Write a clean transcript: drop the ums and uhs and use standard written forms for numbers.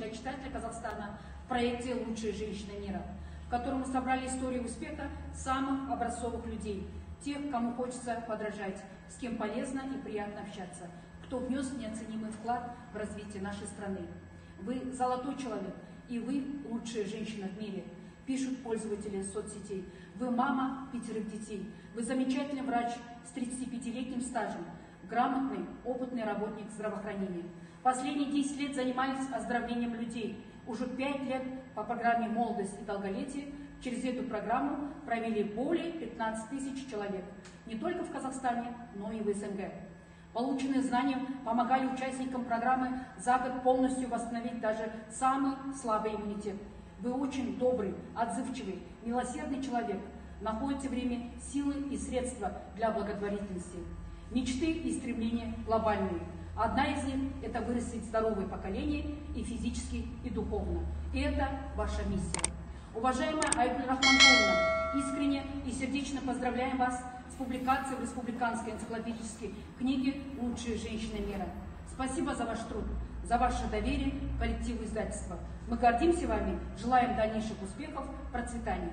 для читателя Казахстана в проекте «Лучшие женщины мира», в котором мы собрали историю успеха самых образцовых людей, тех, кому хочется подражать, с кем полезно и приятно общаться, кто внес неоценимый вклад в развитие нашей страны. Вы золотой человек, и вы лучшая женщина в мире, пишут пользователи соцсетей. Вы мама 5 детей, вы замечательный врач с 35-летним стажем, грамотный, опытный работник здравоохранения. Последние 10 лет занимались оздоровлением людей. Уже 5 лет по программе «Молодость и долголетие». Через эту программу провели более 15 тысяч человек. Не только в Казахстане, но и в СНГ. Полученные знания помогали участникам программы за год полностью восстановить даже самый слабый иммунитет. Вы очень добрый, отзывчивый, милосердный человек. Находите время, силы и средства для благотворительности. Мечты и стремления глобальные. Одна из них – это вырастить здоровое поколение и физически, и духовно. И это ваша миссия. Уважаемая Айгуль Рахманқұловна, искренне и сердечно поздравляем вас с публикацией в республиканской энциклопедической книге «Лучшие женщины мира». Спасибо за ваш труд, за ваше доверие коллективу издательства. Мы гордимся вами, желаем дальнейших успехов, процветания.